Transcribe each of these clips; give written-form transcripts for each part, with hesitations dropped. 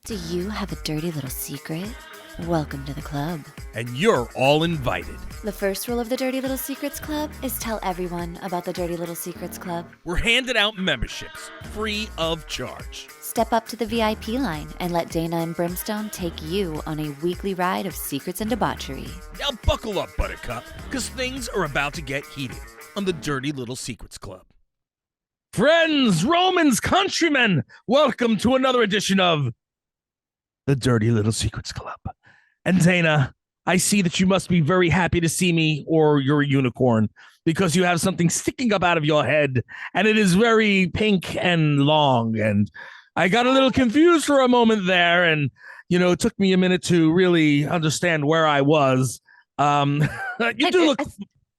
Do you have a dirty little secret? Welcome to the club. And you're all invited. The first rule of the Dirty Little Secrets Club is tell everyone about the Dirty Little Secrets Club. We're handing out memberships, free of charge. Step up to the VIP line and let Dayna and Brimstone take you on a weekly ride of secrets and debauchery. Now buckle up, Buttercup, because things are about to get heated on the Dirty Little Secrets Club. Friends, Romans, countrymen, welcome to another edition of the Dirty Little Secrets Club. And Dayna, I see that you must be very happy to see me, or you're a unicorn, because you have something sticking up out of your head, and it is very pink and long, and I got a little confused for a moment there, and, it took me a minute to really understand where I was. You do look...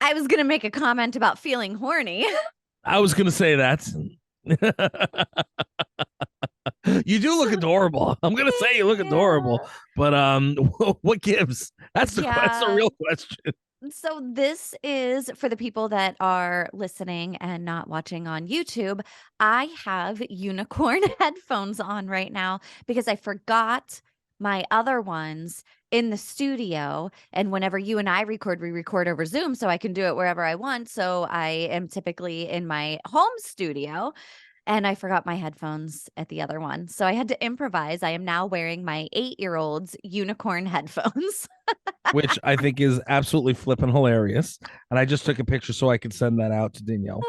I was going to make a comment about feeling horny. I was going to say that. You do look adorable. I'm gonna say you look adorable, but what gives? That's the real question. So this is for the people that are listening and not watching on YouTube. I have unicorn headphones on right now because I forgot my other ones in the studio, and whenever you and I record, we record over Zoom, so I can do it wherever I want. So I am typically in my home studio. And I forgot my headphones at the other one. So I had to improvise. I am now wearing my 8-year-old's unicorn headphones. Which I think is absolutely flippin' hilarious. And I just took a picture so I could send that out to Danielle.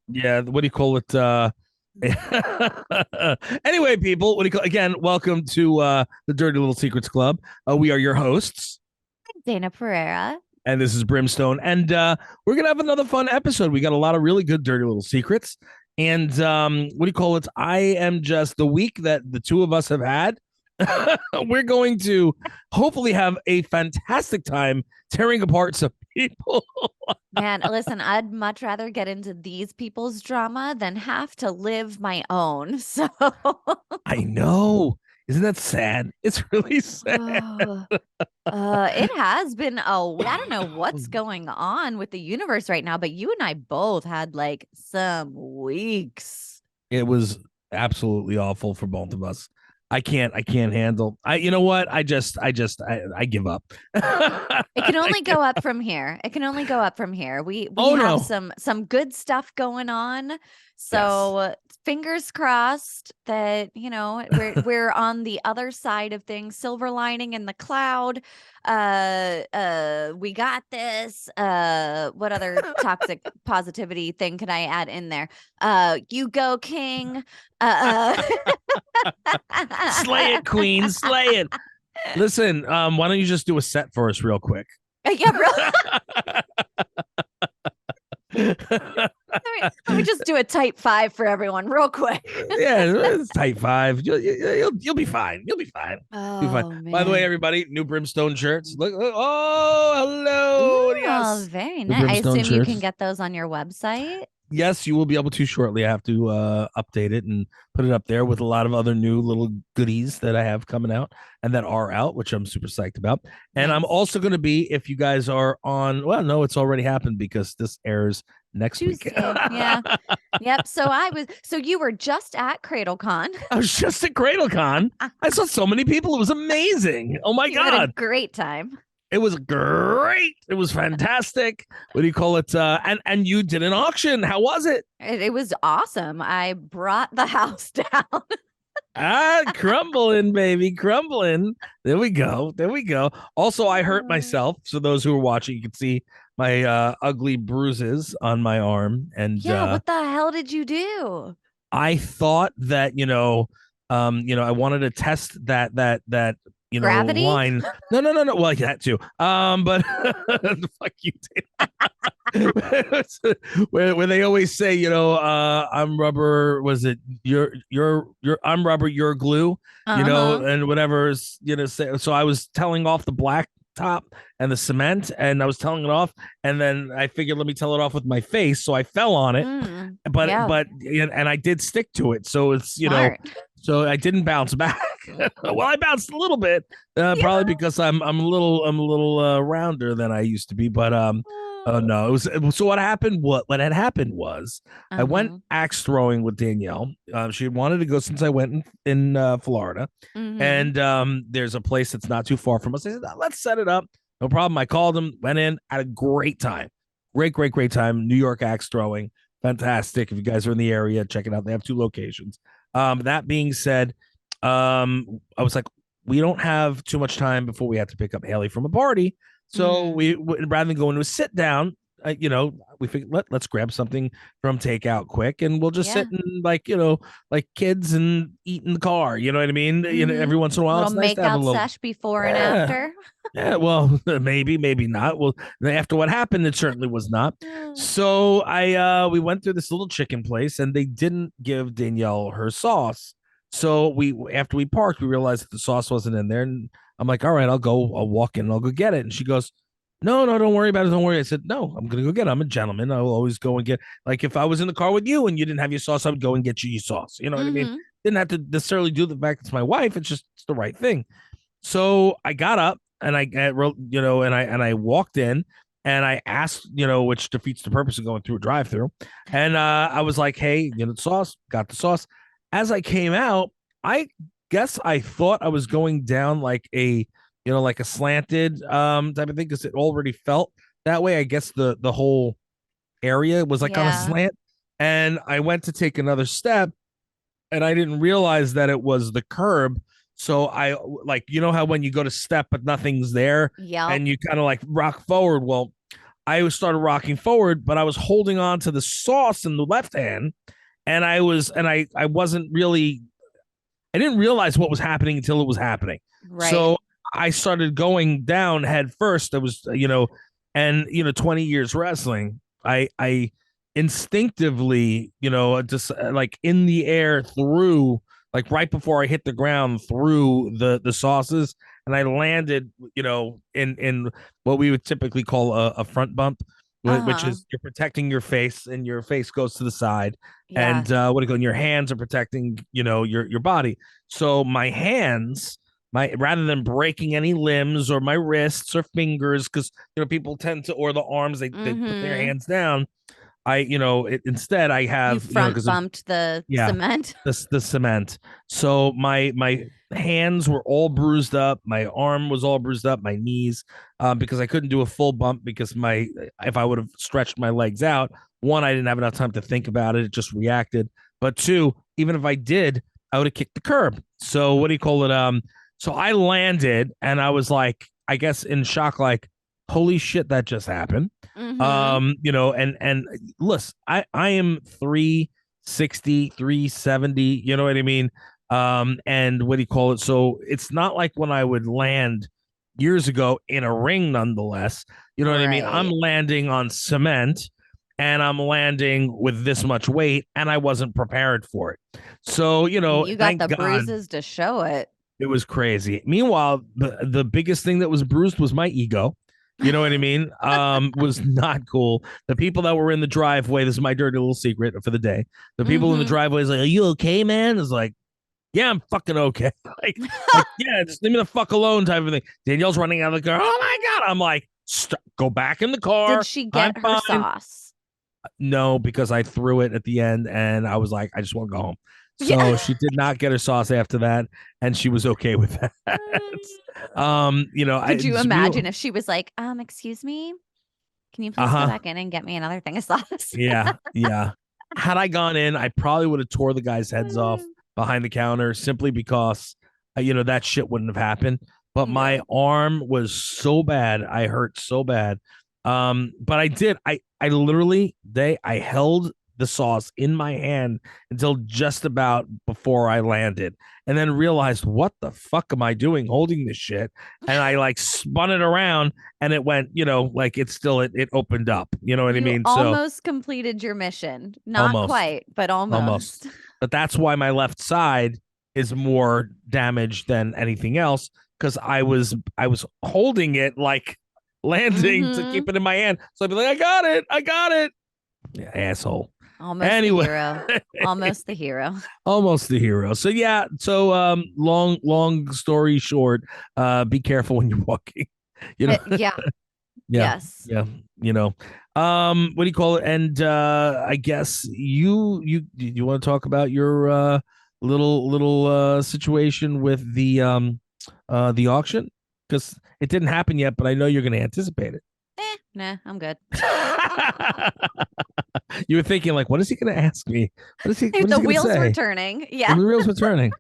Yeah, what do you call it? Anyway, people, again, welcome to the Dirty Little Secrets Club. We are your hosts. Dayna Pereira. And this is Brimstone. And we're going to have another fun episode. We got a lot of really good dirty little secrets. And what do you call it? I am just the week that the two of us have had. We're going to hopefully have a fantastic time tearing apart some people. Man, listen, I'd much rather get into these people's drama than have to live my own. So I know. Isn't that sad? It's really sad. It has been. I don't know what's going on with the universe right now, but you and I both had like some weeks. It was absolutely awful for both of us. I can't handle. You know what? I give up. It can only go up from here. It can only go up from here. We have some good stuff going on. So yes. Fingers crossed that, we're on the other side of things, silver lining in the cloud. We got this. What other toxic positivity thing can I add in there? You go, King. Slay it, Queen. Slay it. Listen, why don't you just do a set for us real quick? Yeah, really. Let me just do a type 5 for everyone real quick. Yeah, it's type 5. You'll be fine. You'll be fine. Oh, be fine. Man. By the way, everybody, new Brimstone shirts. Look. Oh, hello. Ooh, yes. Very nice. I assume shirts. You can get those on your website. Yes, you will be able to shortly. I have to update it and put it up there with a lot of other new little goodies that I have coming out and that are out, which I'm super psyched about. And I'm also going to be, if you guys are on, well, no, it's already happened because this airs next Tuesday. week. Yeah. Yep. So you were just at CradleCon. I was just at CradleCon. I saw so many people. It was amazing. Oh my God. Had a great time. It was great. It was fantastic. What do you call it? And you did an auction. How was it? It was awesome. I brought the house down. Crumbling, baby, crumbling. There we go. Also, I hurt myself. So those who are watching, you can see my ugly bruises on my arm. And what the hell did you do? I thought that I wanted to test that gravity line. No. Well, that too. But fuck you, where they always say, I'm rubber. Was it you're I'm rubber, you're glue. And whatever say. So I was telling off the black top and the cement, and I was telling it off, and then I figured, let me tell it off with my face, so I fell on it. But I did stick to it, so it's Smart. So I didn't bounce back. Well, I bounced a little bit, probably because I'm a little rounder than I used to be. But Oh no! So what happened? What had happened was I went Uh-huh. axe throwing with Danielle. She wanted to go since I went in Florida, Mm-hmm. and there's a place that's not too far from us. I said, let's set it up. No problem. I called him, went in, had a great time. Great time. New York axe throwing, fantastic. If you guys are in the area, check it out. They have 2 locations. That being said, I was like, we don't have too much time before we have to pick up Haley from a party. So Mm-hmm. we rather than go into a sit down, we figured let's grab something from takeout quick, and we'll just Yeah. sit and like kids and eat in the car. You know what I mean? Mm-hmm. Every once in a while, Little it's nice to have a makeout little. sesh before and Yeah, after. yeah. Well, maybe not. Well, after what happened, it certainly was not. Mm. So we went through this little chicken place, and they didn't give Danielle her sauce. So after we parked, we realized that the sauce wasn't in there, and I'm like, all right, I'll walk in and I'll go get it. And she goes, no, don't worry about it. Don't worry. I said, no, I'm gonna go get it. I'm a gentleman. I will always go and get, like, if I was in the car with you and you didn't have your sauce, I would go and get you your sauce. You know what I mean? Mm-hmm. Didn't have to necessarily do the fact it's my wife. It's the right thing. So I got up and I walked in and I asked, which defeats the purpose of going through a drive-through. And I was like, hey, the sauce, got the sauce. As I came out, I guess I thought I was going down like like a slanted type of thing because it already felt that way. I guess the whole area was like on a Yeah. slant. And I went to take another step and I didn't realize that it was the curb. So I like, how when you go to step but nothing's there Yep. and you kind of like rock forward. Well, I started rocking forward, but I was holding on to the sauce in the left hand, and I wasn't really, I didn't realize what was happening until it was happening. Right. So I started going down head first. I was, and 20 years wrestling, I instinctively, just like in the air through, like right before I hit the ground through the sauces, and I landed, in what we would typically call a front bump, which Uh-huh. is you're protecting your face and your face goes to the side, Yeah. and and your hands are protecting, your body. So my hands, rather than breaking any limbs or my wrists or fingers, because people tend to, or the arms, they put their Mm-hmm. hands down. Instead I You have, front because bumped the yeah, cement. the cement. So my hands were all bruised up, my arm was all bruised up, my knees, because I couldn't do a full bump because my if I would have stretched my legs out, one, I didn't have enough time to think about it, it just reacted. But two, even if I did, I would have kicked the curb. So what do you call it? So I landed and I was like, I guess in shock, like, holy shit, that just happened. Mm-hmm. And listen, I am 360, 370, you know what I mean? And what do you call it? So it's not like when I would land years ago in a ring, nonetheless. You know what I mean? I'm Right. landing on cement and I'm landing with this much weight, and I wasn't prepared for it. So, And you got thank the God bruises to show it. it was crazy. Meanwhile, the biggest thing that was bruised was my ego. You know what I mean? Was not cool. The people that were in the driveway, this is my dirty little secret for the day. The people in the Mm-hmm. driveway is like, "Are you okay, man?" It's like, "Yeah, I'm fucking okay." like, yeah, just leave me the fuck alone, type of thing. Danielle's running out of the car. Oh my god! I'm like, go back in the Did car. she I'm get her fine. sauce? No, because I threw it at the end, and I was like, I just want to go home. Yeah. So she did not get her sauce after that, and she was okay with that. Could you it's real. imagine if she was like, excuse me, can you Uh please go huh. back in and get me another thing of sauce? Yeah. Had I gone in, I probably would have tore the guys' heads off behind the counter simply because, that shit wouldn't have happened. But Yeah. my arm was so bad, I hurt so bad. But I did. I literally I held the sauce in my hand until just about before I landed, and then realized, what the fuck am I doing holding this shit? And I like spun it around, and it went, like it opened up. You know what I You mean? So almost completed your mission. Not almost, quite, but almost. almost. But that's why my left side is more damaged than anything else, because I was holding it like landing to Mm-hmm. keep it in my hand. So I'd be like, I got it. Yeah, asshole. Almost the Anyway, hero. Almost the hero. almost the hero. So yeah, so long story short, be careful when you're walking. You know, Yeah. Yeah. Yes. Yeah. You know, what do you call it? And I guess you want to talk about your little situation with the auction, because it didn't happen yet, but I know you're going to anticipate it. Nah, I'm good. You were thinking, like, what is he going to ask me? What is he The going to wheels were say? turning. The Yeah. wheels were turning.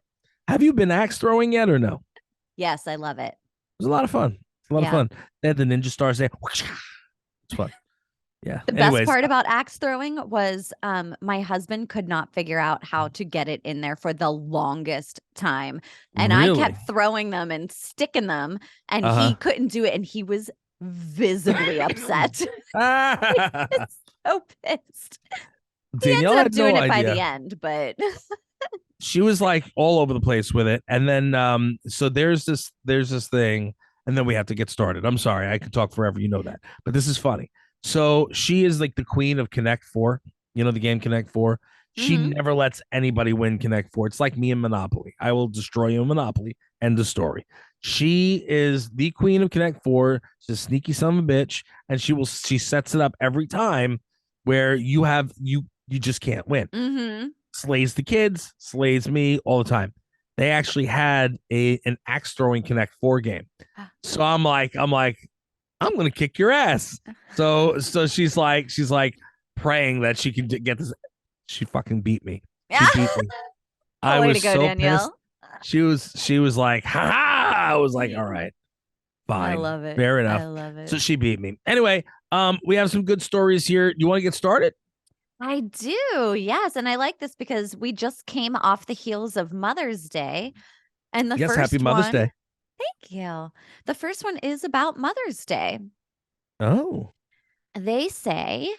Have you been axe throwing yet or no? Yes, I love it. It was a lot of fun. It's a lot of Yeah. fun. They had the ninja stars there. It's fun. Yeah. The best Anyways, part about axe throwing was my husband could not figure out how to get it in there for the longest time. And I really? kept throwing them and sticking them, and Uh-huh. he couldn't do it. And he was visibly upset. So pissed. He ended Danielle up had no doing it by the idea. end, but She was like all over the place with it. And then so there's this thing, and then we have to get started. I'm sorry, I could talk forever, you know that. But this is funny. So she is like the queen of Connect Four, the game Connect Four. She Mhm. never lets anybody win Connect Four. It's like me and Monopoly. I will destroy you in Monopoly. End of story. She is the queen of Connect Four. She's a sneaky son of a bitch, and she sets it up every time where you just can't win. Mhm. Slays the kids, slays me all the time. They actually had an axe throwing Connect Four game. So I'm like, I'm gonna kick your ass. So she's like praying that she can get this. She fucking beat me. She beat me. I Way was to go, so pissed. Danielle. She was like, ha ha. I was like, all right, I fine, love it. fair I enough. love it. So she beat me. Anyway, we have some good stories here. You want to get started? I do. Yes, and I like this because we just came off the heels of Mother's Day, and the Yes, happy first Mother's one, Day. thank you. The first one is about Mother's Day. Oh, They say,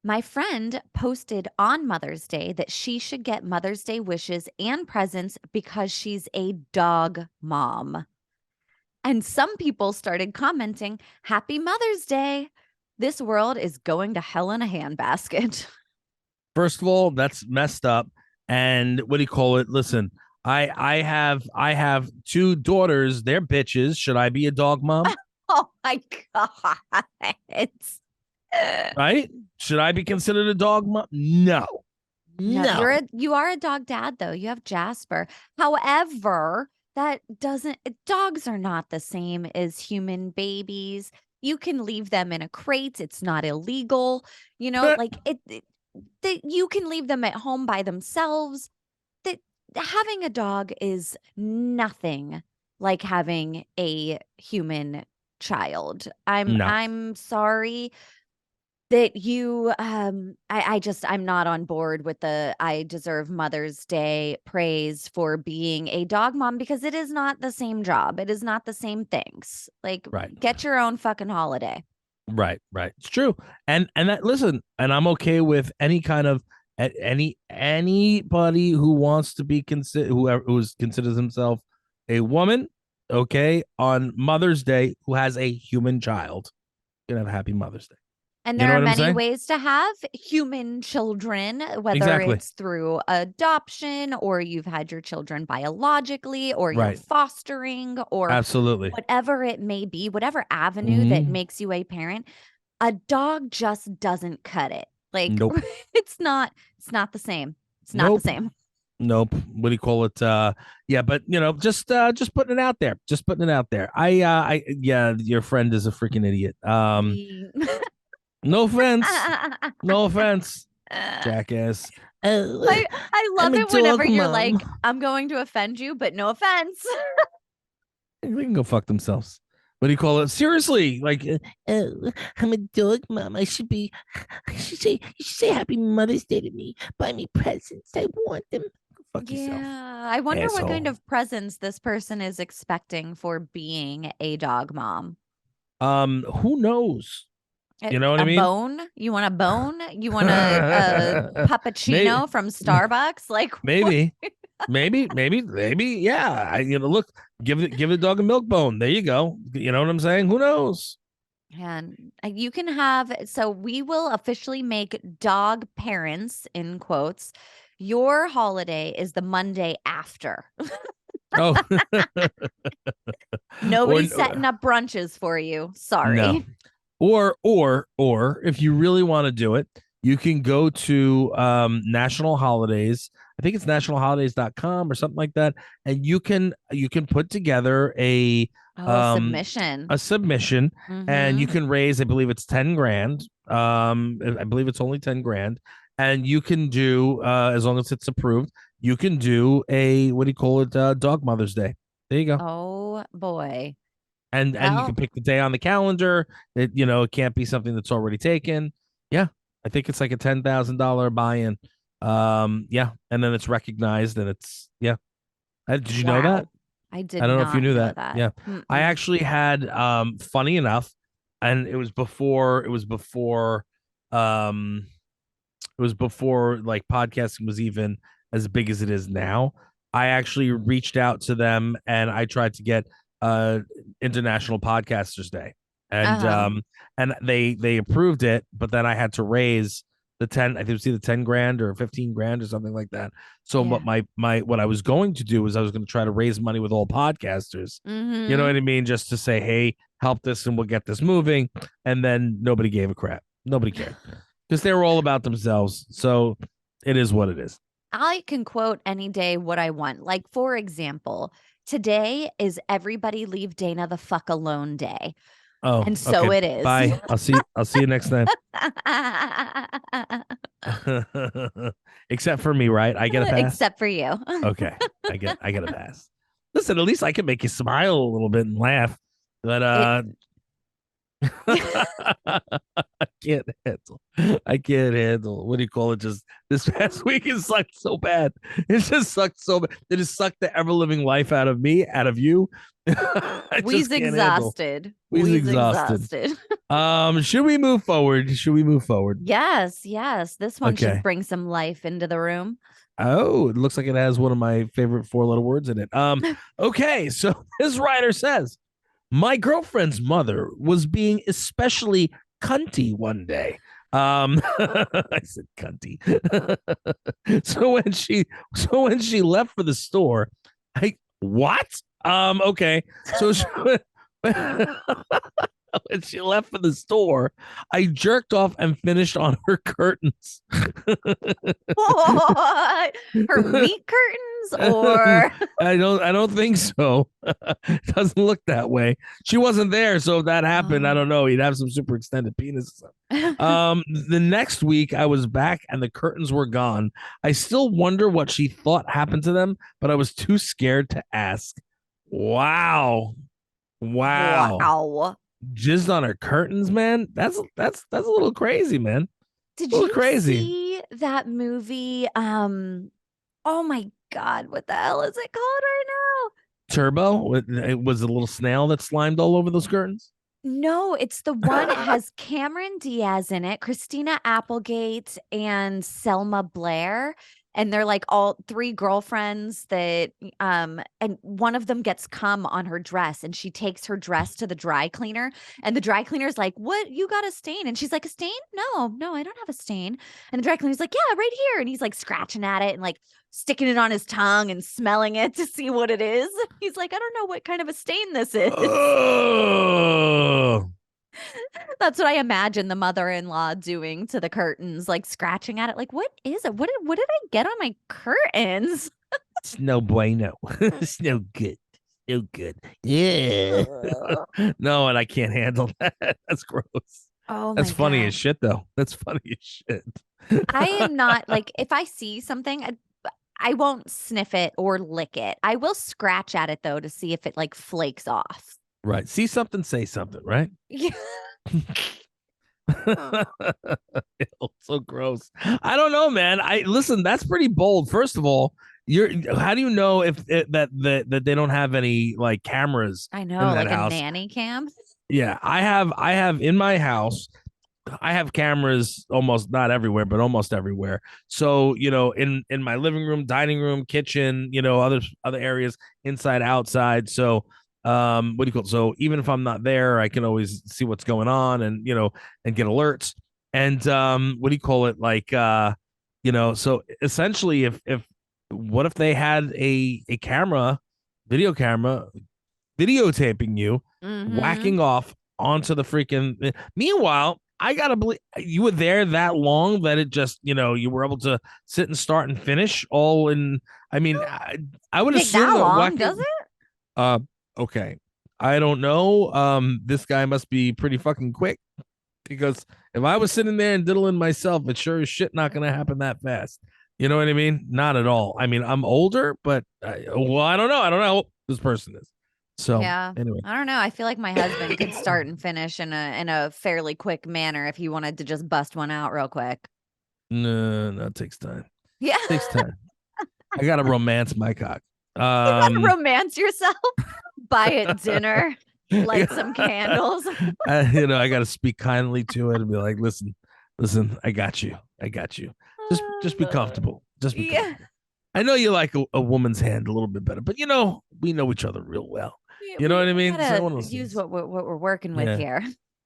my friend posted on Mother's Day that she should get Mother's Day wishes and presents because she's a dog mom. And some people started commenting, Happy Mother's Day. This world is going to hell in a handbasket. first of all, that's messed up. And what do you call it? Listen, I have two daughters. They're bitches. Should I be a dog mom? Oh my God. Right? Should I be considered a dog mom? No. No, No. you are a dog dad though. You have Jasper. However, that doesn't dogs are not the same as human babies. You can leave them in a crate. It's not illegal. Like that you can leave them at home by themselves. That having a dog is nothing like having a human child. I'm No. I'm sorry that you I'm not on board with the I deserve Mother's Day praise for being a dog mom because it is not the same job. It is not the same things. Like Right. get your own fucking holiday. Right. Right. It's true. And that, listen, and I'm okay with any kind of anybody who wants to be considered, who's considers himself a woman, okay, on Mother's Day, who has a human child. You can have a happy Mother's Day. And You there know are what I'm many saying? ways to have human children, whether Exactly. it's through adoption or you've had your children biologically or you're Right. fostering or Absolutely. whatever it may be, whatever avenue that Mhm. makes you a parent, a dog just doesn't cut it. Like Nope. it's not the same. It's not the Nope. same. Nope. What do you call it? Yeah, but just putting it out there. Just putting it out there. Yeah, your friend is a freaking idiot. Ye- No offense. No offense, jackass. Oh, I I'm love a it whenever dog you're mom. like, I'm going to offend you, but no offense. They can go fuck themselves. What do you call it? Seriously, like, I'm a dog mom. You should say Happy Mother's Day to me. Buy me presents. I want them. Go fuck yourself, Yeah. I wonder what kind asshole. of presents this person is expecting for being a dog mom. Who knows? You know what I A mean? bone? You want a bone? You want a maybe, puppuccino from Starbucks? Like what? maybe, maybe. Yeah, look, give the dog a milk bone. There you go. You know what I'm saying? Who knows? And you can have, so we will officially make dog parents, in quotes, your holiday is the Monday after. Oh, Nobody's or setting up brunches for you. no, Sorry. Or if you really want to do it, you can go to national holidays. I think it's nationalholidays.com or something like that, and you can put together Oh, um submission. a submission, and you Mm-hmm. can raise, I believe it's 10 grand. I believe it's only 10 grand, and you can do, as long as it's approved, you can do a, what do you call it, dog Mother's Day. There you go. Oh boy. And you can Well, pick the day on the calendar. It can't be something that's already taken. Yeah, I think it's like a $10,000 buy-in. Yeah, and then it's recognized, and it's, yeah. Did you know that? wow. I I did don't know if you not knew know that. that. Yeah, I Mm-mm. actually had, funny enough, and um it was before like podcasting was even as big as it is now. I actually reached out to them, and I tried to get uh International Podcasters Day. And Uh-huh. they approved it, but then I had to raise the 10, I think it was either 10 grand or 15 grand or something like that. So what Yeah. what I was going to do was I was going to try to raise money with all podcasters. You know Mm-hmm. what I mean? Just to say, hey, help this and we'll get this moving. And then nobody gave a crap. Nobody cared because they were all about themselves. So it is what it is. I can quote any day what I want. Like, for example, today is everybody leave Dana the fuck alone day. Oh, And okay. so it is. Bye. I'll see you next time. Except for me, right? I get a pass. Except for you. Okay. I get a pass. Listen, at least I can make you smile a little bit and laugh. But It I can't handle. I can't handle. What do you call it? Just this past week it sucked so bad. It just sucked so bad. It just sucked the ever living life out of me, out of you. I we's just can't handle. exhausted. We's We's exhausted. exhausted. Should we move forward? Should we move forward? Yes, yes. This one should Okay. bring some life into the room. Oh, it looks like it has one of my favorite four-letter words in it. Okay, so this writer says, my girlfriend's mother was being especially cunty one day. I said cunty. so when she when she left for the store, I what? Okay. So she, when she left for the store, I jerked off and finished on her curtains. What? Her meat curtains or I don't think so. It doesn't look that way. She wasn't there, so if that happened, I oh. don't know. He'd have some super extended penis. The next week I was back and the curtains were gone. I still wonder what she thought happened to them, but I was too scared to ask. Wow. Wow. Wow. Jizzed on her curtains, man. That's a little crazy, man. Did A little you crazy. see that movie? Oh my God, what the hell is it called right Turbo. It was a little snail that slimed all over those curtains. now? No, it's the one it has Cameron Diaz in it, Christina Applegate, and Selma Blair. And they're like all three girlfriends that and one of them gets cum on her dress and she takes her dress to the dry cleaner and the dry cleaner's like, "What? You got a stain?" And she's like, "A stain? No, no, I don't have a stain." And the dry cleaner's like, "Yeah, right here." And he's like scratching at it and like sticking it on his tongue and smelling it to see what it is. He's like, "I don't know what kind of a stain this is." Oh, That's what I imagine the mother-in-law doing to the curtains, like scratching at it. Like, what is it? What did I get on my curtains? it's no bueno. It's no good. No good. Yeah. Ugh. No, and I can't handle that. That's gross. Oh That's my funny as God. shit, though. That's funny as shit. I am not like if I see something, I won't sniff it or lick it. I will scratch at it though to see if it like flakes off. Right. See something, say something, right? Yeah. Ew, so gross. I don't know, man. I listen. That's pretty bold. First of all, you're. How do you know if that they don't have any like cameras I in know, that like a house? nanny cam. Yeah, I have in my house. I have cameras almost not everywhere, but almost everywhere. So in my living room, dining room, kitchen, other areas, inside, outside. So what do you call it? So even if I'm not there, I can always see what's going on, and and get alerts. And what do you call it? Like so essentially, if what if they had a camera, video camera, videotaping you Mm-hmm. whacking off onto the freaking. Meanwhile, I gotta believe you were there that long that it just, you were able to sit and start and finish all in. I mean, I would Take assume that that long, does it? Uh, okay, I don't know. This guy must be pretty fucking quick because if I was sitting there and diddling myself, it's sure as shit not gonna happen that fast. You know what I mean? Not at all. I mean, I'm older, but well, I don't know. I don't know who this person is. So Yeah. anyway, I don't know. I feel like my husband could start and finish in a fairly quick manner if he wanted to just bust one out real quick. no, it takes time. Yeah. It takes time. I gotta romance my cock. You gotta romance yourself. Buy it dinner. Light some candles. I gotta speak kindly to it and be like, listen, I got you. Just be comfortable. Just be comfortable. I know you like a woman's hand a little bit better, but we know each other real well. You know what I mean? Gotta use what we're working with here.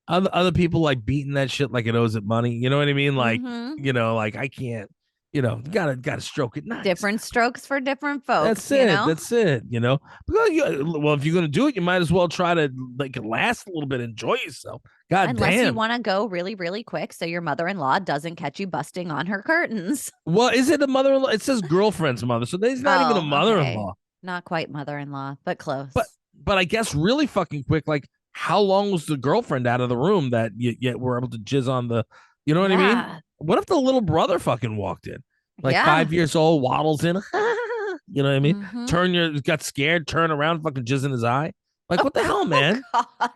Other people like beating that shit like it owes it money. You know what I mean? Like, Mhm. like I can't. Gotta stroke it nice. Different strokes for different folks. That's it. That's it. Well, if you're gonna do it, you might as well try to like last a little bit, enjoy yourself. God Unless damn. you want to go really, really quick, so your mother-in-law doesn't catch you busting on her curtains. Well, is it a mother-in-law? It says girlfriend's mother, so there's not even a mother-in-law. Okay. Not quite mother-in-law, but close. But I guess really fucking quick. Like, how long was the girlfriend out of the room that you were able to jizz on the? You know what I mean? What if the little brother fucking walked in, like 5 years old, waddles in? You know what I mean? Got scared, turn around, fucking jizz in his eye. Like, what the hell, man? God.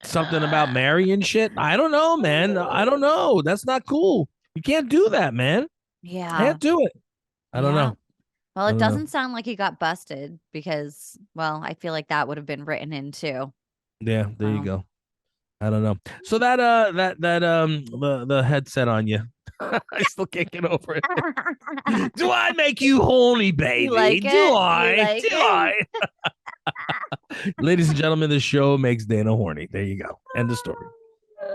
Something about Mary and shit. I don't know, man. I don't know. That's not cool. You can't do that, man. Yeah. Can't do it. I don't know. Well, it doesn't sound like he got busted because, well, I feel like that would have been written in too. Yeah, there you go. I don't know. So that the headset on you. I still can't get over it. Do I make you horny, baby? You like it? Do I? Like do I? Ladies and gentlemen, the show makes Dana horny. There you go. End of story.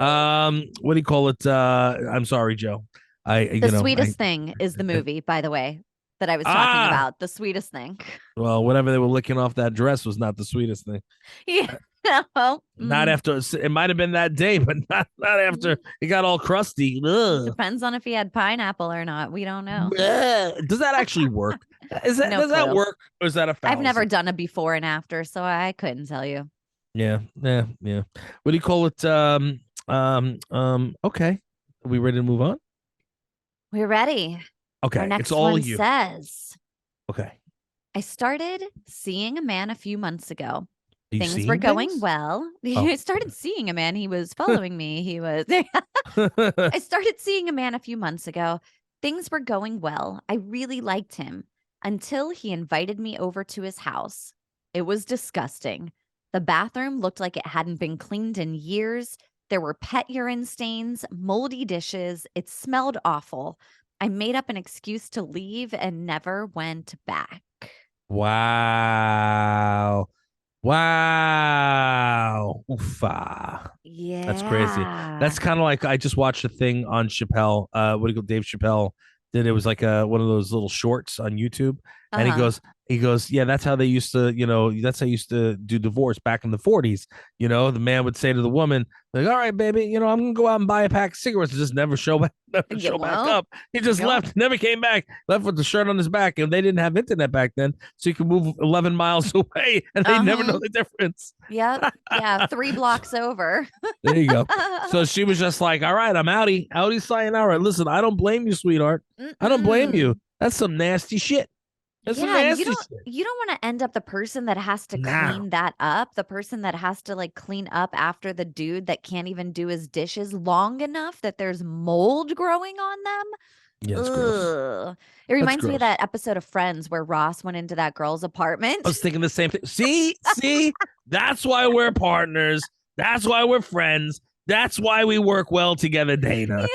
What do you call it? I'm sorry, Joe. The sweetest thing is the movie, by the way, that I was talking about. The sweetest thing. Well, whatever they were licking off that dress was not the sweetest thing. Yeah. Not after it might have been that day, but not after it got all crusty. Ugh. Depends on if he had pineapple or not. We don't know. Does that actually work? Does that work, or is that a fallacy? I've never done a before and after, so I couldn't tell you. Yeah. What do you call it? Okay. Are we ready to move on? We're ready. Okay. Our next it's all one you. says, okay. I started seeing a man a few months ago. Things were going well. I started seeing a man. He was following me. He was. I started seeing a man a few months ago. Things were going well. I really liked him until he invited me over to his house. It was disgusting. The bathroom looked like it hadn't been cleaned in years. There were pet urine stains, moldy dishes. It smelled awful. I made up an excuse to leave and never went back. Wow. Oofa. Yeah. That's crazy. That's kind of like I just watched a thing on Chappelle. What do you call Dave Chappelle? Did it was like one of those little shorts on YouTube. And he goes, yeah, that's how they used to, that's how they used to do divorce back in the 40s. The man would say to the woman, like, all right, baby, I'm gonna go out and buy a pack of cigarettes and just never show back up. He just left, never came back, left with the shirt on his back, and they didn't have internet back then, so you could move 11 miles away and they never know the difference. Yep. Yeah, 3 blocks over. There you go. So she was just like, all right, I'm outie sayonara. Listen, I don't blame you, sweetheart. I don't blame you. That's some nasty shit. That's some nasty shit. You don't want to end up the person that has to clean that up, the person that has to like clean up after the dude that can't even do his dishes long enough that there's mold growing on them. Yeah, it's gross. It reminds me of that episode of Friends where Ross went into that girl's apartment. I was thinking the same thing. See, that's why we're partners. That's why we're friends. That's why we work well together, Dana.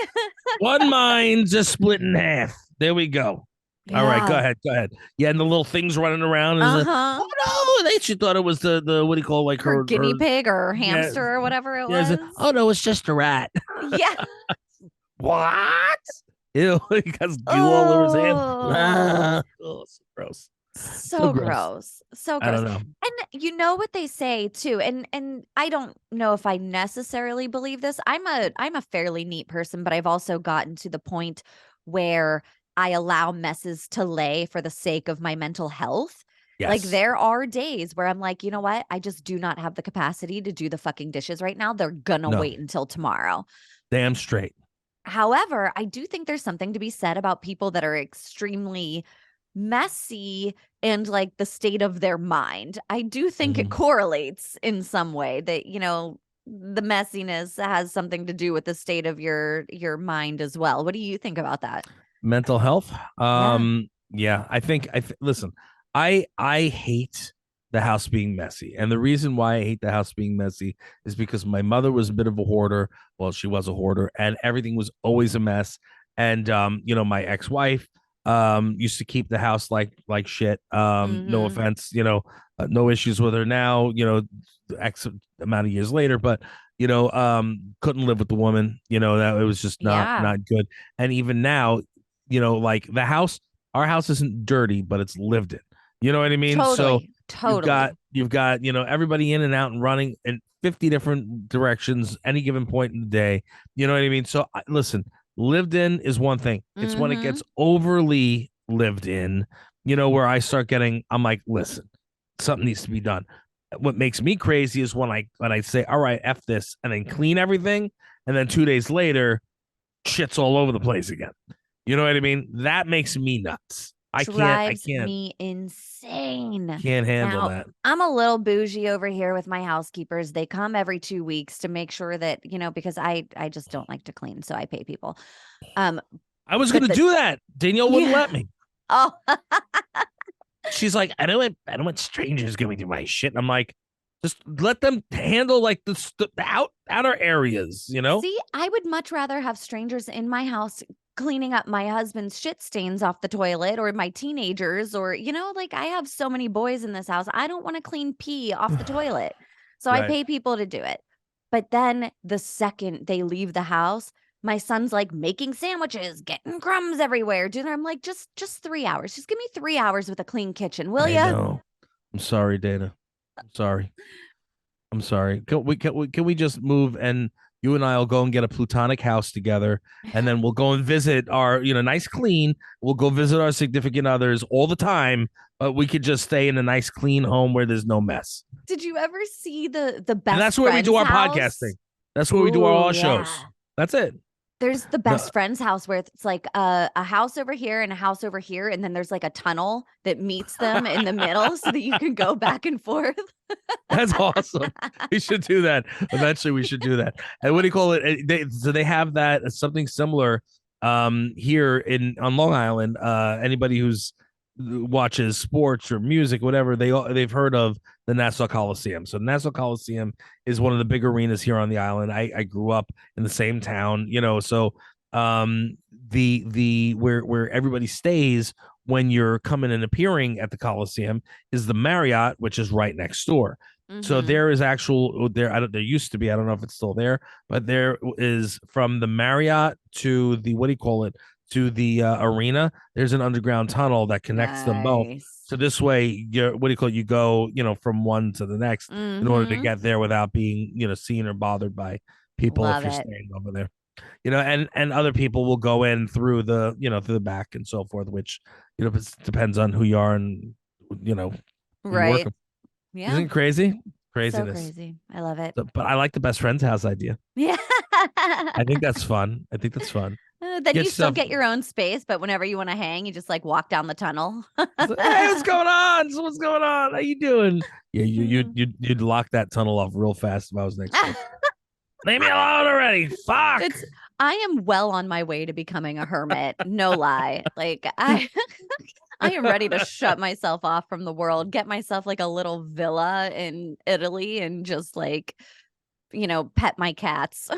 One mind just split in half. There we go. Yeah. All right, go ahead. Yeah, and the little things running around. Oh no, she thought it was the what do you call like her guinea pig or hamster or whatever it was. Oh no, it's just a rat. Yeah. What? Ew, he got goo all over his hand. Oh, so gross. So So gross. gross. So I gross. don't know. And you know what they say too, and I don't know if I necessarily believe this. I'm a fairly neat person, but I've also gotten to the point where I allow messes to lay for the sake of my mental health. Like Yes. there are days where I'm like, you know what? I just do not have the capacity to do the fucking dishes right now. They're gonna No. wait until tomorrow. Damn straight. However, I do think there's something to be said about people that are extremely messy and like the state of their mind. I do think it Mhm. correlates in some way that, the messiness has something to do with the state of your mind as well. What do you think about that? Mental health. Yeah. Yeah, listen, I hate the house being messy. And the reason why I hate the house being messy is because my mother was a bit of a hoarder. Well, she was a hoarder, and everything was always a mess. And my ex-wife used to keep the house like shit. No Mhm. offense, no issues with her now, X amount of years later, but couldn't live with the woman, that it was just not Yeah. not good. And even now, like our house isn't dirty, but it's lived in. You know what I mean? So Totally. you've got Totally. you've got everybody in and out and running in 50 different directions any given point in the day. You know what I mean? So listen, lived in is one thing. It's when it Mhm. gets overly lived in, where I'm like, listen, something needs to be done. What makes me crazy is when I say, all right, F this, and then clean everything, and then 2 days later, shit's all over the place again. You know what I mean? That makes me nuts. I can't I Drives can't me insane. can't handle Now, that. I'm a little bougie over here with my housekeepers. They come every 2 weeks to make sure that, because I just don't like to clean, so I pay people. Um, I was but gonna do that. Danielle wouldn't yeah. let me. Oh, She's like, I don't want strangers going through my shit. And I'm like, just let them handle like the outer areas. see, I would much rather have strangers in my house cleaning up my husband's shit stains off the toilet or my teenagers or, like I have so many boys in this house. I don't want to clean pee off the toilet. So I Right. pay people to do it. But then the second they leave the house, my son's like making sandwiches, getting crumbs everywhere. Dinner. I'm like, just 3 hours. Just give me 3 hours with a clean kitchen, will I ya? know. I'm sorry, Dana. I'm sorry. I'm sorry. Can we just move, and you and I'll go and get a plutonic house together, and then we'll go and visit our, nice clean. We'll go visit our significant others all the time, but we could just stay in a nice clean home where there's no mess. Did you ever see the And best that's where we do friend's our house? podcasting. That's where we do Ooh, all our shows. yeah. That's it. There's the No, best friend's house where it's like a house over here and a house over here, and then there's like a tunnel that meets them in the middle so that you can go back and forth. that's awesome. We should do that. Eventually, we should do that. And what do you call it? So they have that something similar here in on Long Island. Anybody who's watches sports or music, whatever, they've heard of the Nassau Coliseum. So Nassau Coliseum is one of the big arenas here on the island. I grew up in the same town, so the where everybody stays when you're coming and appearing at the Coliseum is the Marriott, which is right next door. So Mhm. there is actual there. There used to be. I don't know if it's still there, but there is from the Marriott to the what do you call it to the arena. There's an underground tunnel that connects them both. Nice. So this way, what do you call it? You go, from one to the next in order to Mhm. get there without being, seen or bothered by people if Love you're it. staying over there. And other people will go in through through the back and so forth, which it depends on who you are and you know who you work Right. with. Yeah. Isn't it crazy? So Craziness. crazy. I love it. So, but I like the best friend's house idea. Yeah. I think that's fun. I think that's fun. Then Get you still stuff. get your own space, but whenever you wanna hang, you just, like, walk down the tunnel. It's like, hey, what's going on? So what's going on? How you doing? Yeah, you'd lock that tunnel off real fast if I was next door. Leave me alone already. Fuck. It's I am well on my way to becoming a hermit, no lie. Like, I I am ready to shut myself off from the world, get myself, like, a little villa in Italy and just, like, pet my cats.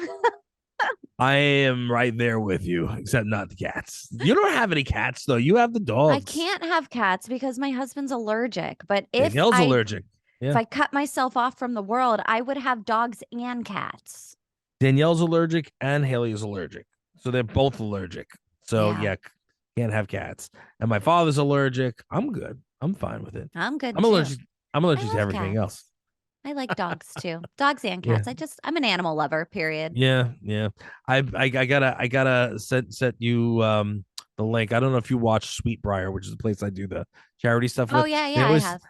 I am right there with you, except not the cats. You don't have any cats though. You have the I dogs. can't have cats because my husband's allergic, but if Danielle's I allergic. if Yeah. I cut myself off from the world, I would have dogs and cats. Danielle's allergic and Haley is allergic. So they're both allergic. So Yeah. yeah, can't have cats. And my father's allergic. I'm good. I'm fine with it. I'm good I'm too. allergic. I'm I allergic to love everything cats. else. I like dogs too. Dogs and Yeah. cats. I'm an animal lover, period. Yeah, yeah. I gotta set you the link. I don't know if you watch Sweetbriar, which is the place I do the charity stuff Oh with. yeah, They yeah, I always have.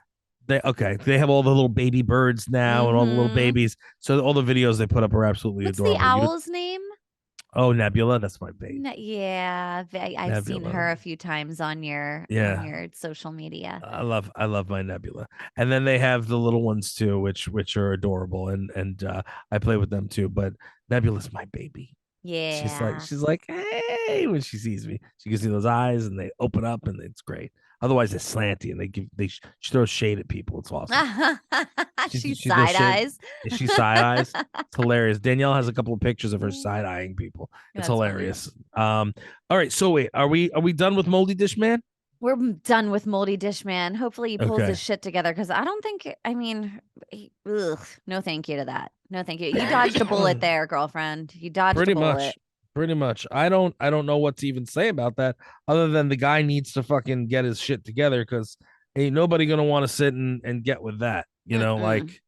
they have all the little baby birds now and all the little Mm-hmm. babies. So all the videos they put up are absolutely What's the adorable. owl's name? Oh, Nebula, that's my babe. Yeah, I've seen Nebula. her a few times on Yeah. your social media. I love my Nebula. And then they have the little ones too, which are adorable and I play with them too, but Nebula's my baby. Yeah. She's like, hey, when she sees me, she can see those eyes and they open up and it's great. Otherwise, they're slanty and she throws shade at people. It's awesome. She She throws side shade. eyes. She side eyes. It's hilarious. Danielle has a couple of pictures of her side eyeing people. It's That's funny. hilarious. All right. So wait, are we done with Moldy Dish Man? We're done with Moldy Dish Man. Hopefully he pulls Okay. his shit together because I don't think, I mean, ugh, no thank you to that. No thank you. You dodged a bullet there, girlfriend. You dodged a Pretty bullet. much. Pretty much. I don't know what to even say about that other than the guy needs to fucking get his shit together because ain't nobody gonna want to sit and get with that. Mm-mm. Like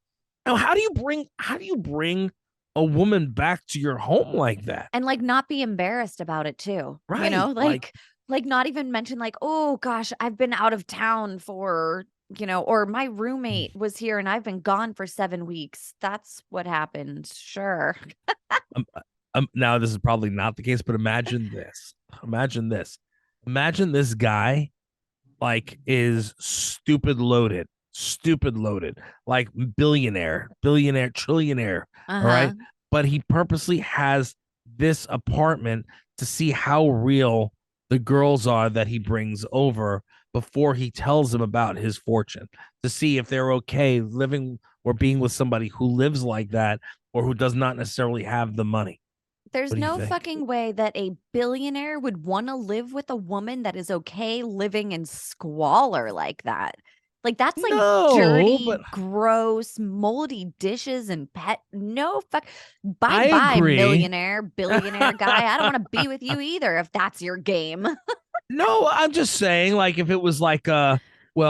now how do you bring a woman back to your home like that? And like not be embarrassed about it too. Right. Like not even mention like, oh gosh, I've been out of town for, or my roommate was here and I've been gone for 7 weeks. That's what happened. Sure. um, now this is probably not the case, but imagine this. Imagine this. Imagine this guy like is stupid loaded, like billionaire, trillionaire. All Uh-huh. right. But he purposely has this apartment to see how real the girls are that he brings over before he tells them about his fortune to see if they're okay living or being with somebody who lives like that or who does not necessarily have the money. There's What do you no think? fucking way that a billionaire would want to live with a woman that is okay living in squalor like that. Like that's like No, dirty, but gross, moldy dishes and pet. No fuck. Bye I bye, agree. millionaire, billionaire guy. I don't want to be with you either if that's your game. No, I'm just saying, like, if it was like, well,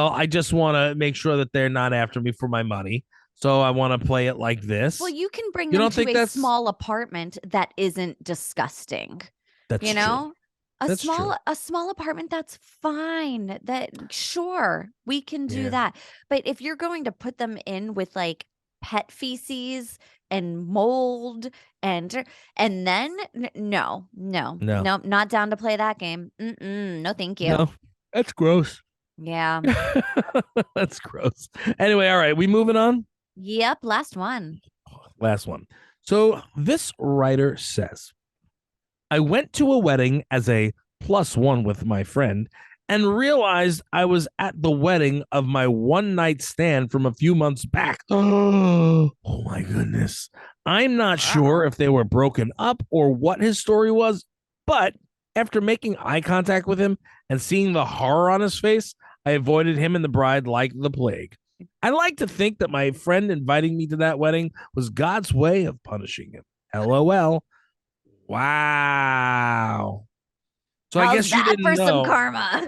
I just want to make sure that they're not after me for my money, so I want to play it like Well, this. you can bring You them don't to think a that's small apartment that isn't disgusting. that's You true? know? A That's true. small apartment, that's fine. That sure, we can do Yeah. that. But if you're going to put them in with like pet feces and mold and then no, no, No. no, not down to play that game. Mm-mm, no, thank you. No. That's gross. Yeah. That's gross. Anyway, all right, we moving on. Yep, last one. Last one. So this writer says, I went to a wedding as a plus one with my friend and realized I was at the wedding of my one night stand from a few months back. Oh my goodness. I'm not sure Uh-oh. if they were broken up or what his story was, but after making eye contact with him and seeing the horror on his face, I avoided him and the bride like the plague. I like to think that my friend inviting me to that wedding was God's way of punishing him. LOL. Wow. So I How's guess you that didn't for some know. karma?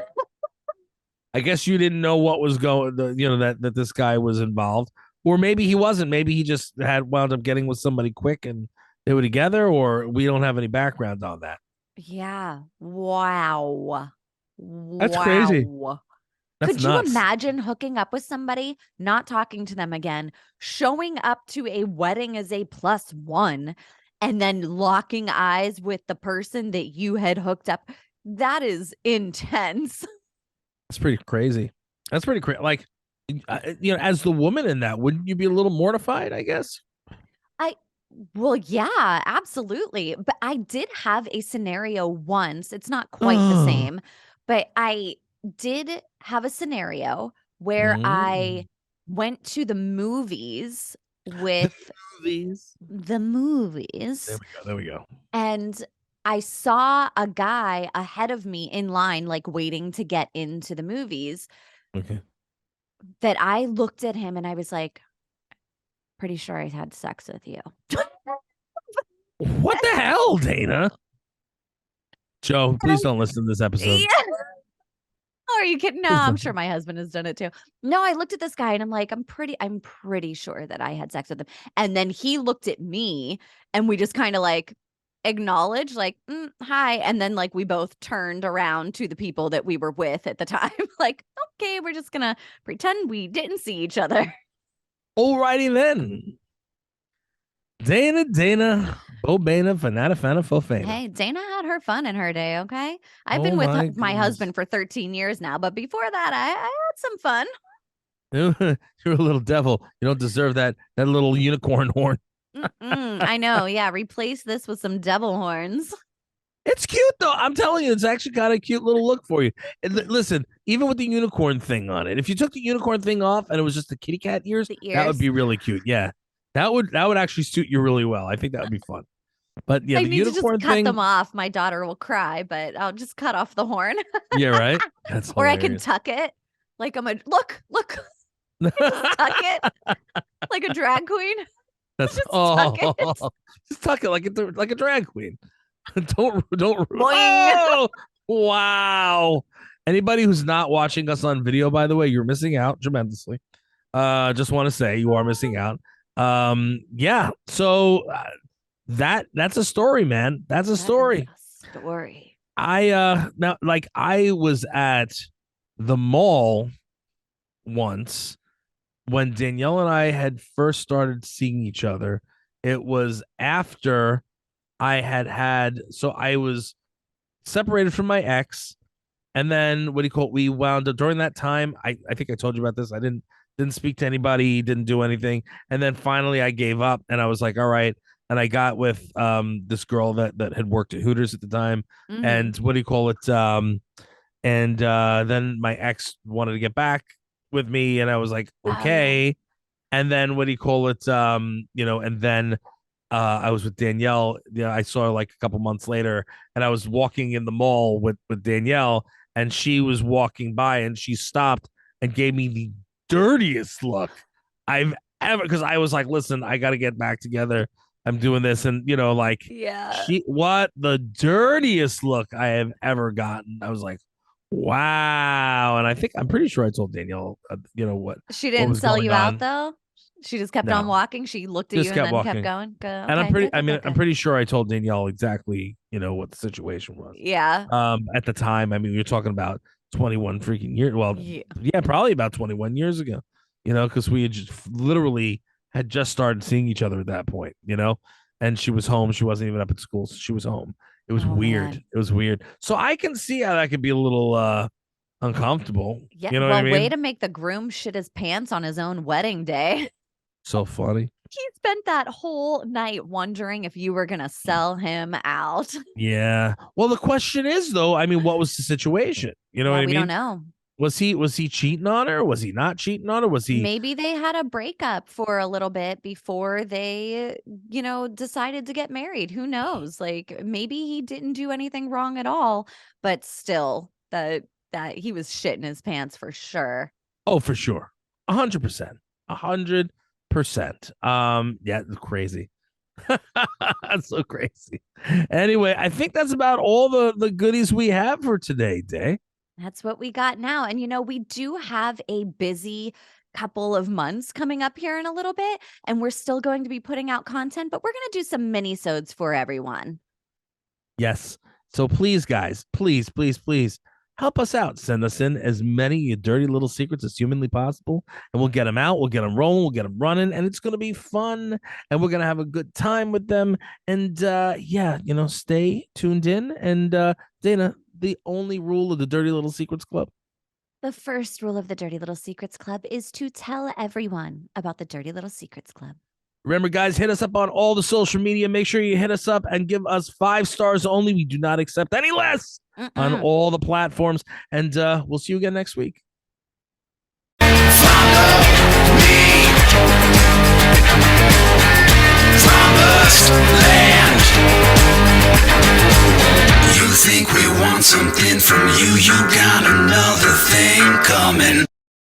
I guess you didn't know what was going. That this guy was involved, or maybe he wasn't. Maybe he just had wound up getting with somebody quick and they were together. Or we don't have any background on that. Yeah. Wow. That's crazy. Wow. That's Could you nuts. imagine hooking up with somebody, not talking to them again, showing up to a wedding as a plus one, and then locking eyes with the person that you had hooked up? That is intense. That's pretty crazy. That's pretty crazy. Like, as the woman in that, wouldn't you be a little mortified? I guess. I Well, yeah, absolutely. But I did have a scenario once. It's not quite the Oh. same, but I did have a scenario where Mm. I went to the movies The with movies. the movies, There we go. and I saw a guy ahead of me in line, like waiting to get into the movies, Okay. that I looked at him and I was like, pretty sure I had sex with you. What the hell, Dana? Joe, And please don't listen to this episode. yeah. are you kidding? No, I'm sure my husband has done it too. No, I looked at this guy and I'm like, I'm pretty sure that I had sex with him. And then he looked at me and we just kind of like acknowledged, like, hi. And then like we both turned around to the people that we were with at the time. Like, okay, we're just gonna pretend we didn't see each other. Alrighty then. Dayna, Bobana, Fanata, Fana, Fofana. Hey, Dayna had her fun in her day, okay? I've been with my husband for 13 years now, but before that, I had some fun. You're a little devil. You don't deserve that little unicorn horn. I know. Yeah, replace this with some devil horns. It's cute though. I'm telling you, it's actually got a cute little look for you. And listen, even with the unicorn thing on it, if you took the unicorn thing off and it was just the kitty cat ears, that would be really cute. Yeah, that would actually suit you really well. I think that would be fun. But yeah, I the need unicorn to just cut thing, them off. My daughter will cry, but I'll just cut off the horn. Yeah, right. That's or hilarious. I can tuck it like I'm a look. Just tuck it like a drag queen. That's tuck it. Just tuck it like a drag queen. don't. Boing. Oh, wow. Anybody who's not watching us on video, by the way, you're missing out tremendously. Just want to say you are missing out. Yeah. So that's a story, man. That's a story. I was at the mall once when Danielle and I had first started seeing each other. It was after so I was separated from my ex, and then we wound up during that time. I think I told you about this. I didn't speak to anybody, didn't do anything, and then finally I gave up, and I was like, all right. And I got with this girl that had worked at Hooters at the time, and then my ex wanted to get back with me, and I was like, okay. Oh, yeah. And then and then I was with Danielle. I saw her like a couple months later, and I was walking in the mall with Danielle, and she was walking by, and she stopped and gave me the dirtiest look I've ever, because I was like, listen, I got to get back together. I'm doing this, and what the dirtiest look I have ever gotten. I was like, wow. And I'm pretty sure I told Danielle, what she didn't sell you out though. She just kept on walking. She looked at you and then kept going. Okay, and I'm pretty sure I told Danielle exactly, what the situation was. Yeah. At the time, you're talking about 21 freaking years. Well, yeah, probably about 21 years ago. Because we had just started seeing each other at that point. And she was home. She wasn't even up at school, so she was home. It was weird. Man. It was weird. So I can see how that could be a little uncomfortable. Yeah. You know what I mean? Way to make the groom shit his pants on his own wedding day. So funny. He spent that whole night wondering if you were going to sell him out. Yeah. Well, the question is, though, what was the situation? You know what I mean? We don't know. Was he cheating on her? Was he not cheating on her? Was he? Maybe they had a breakup for a little bit before they, decided to get married. Who knows? Like maybe he didn't do anything wrong at all, but still that he was shitting his pants for sure. Oh, for sure. 100%. 100%. Yeah, it's crazy. That's so crazy. Anyway, I think that's about all the goodies we have for today, Day. That's what we got now. And, we do have a busy couple of months coming up here in a little bit, and we're still going to be putting out content, but we're going to do some mini-sodes for everyone. Yes. So please, guys, please help us out. Send us in as many dirty little secrets as humanly possible, and we'll get them out. We'll get them rolling. We'll get them running, and it's going to be fun, and we're going to have a good time with them. And stay tuned in. And Dayna, the only rule of the Dirty Little Secrets Club? The first rule of the Dirty Little Secrets Club is to tell everyone about the Dirty Little Secrets Club. Remember, guys, hit us up on all the social media. Make sure you hit us up and give us 5 stars only. We do not accept any less on all the platforms. And we'll see you again next week. Follow me. Promised land. You think we want something from you, you got another thing coming.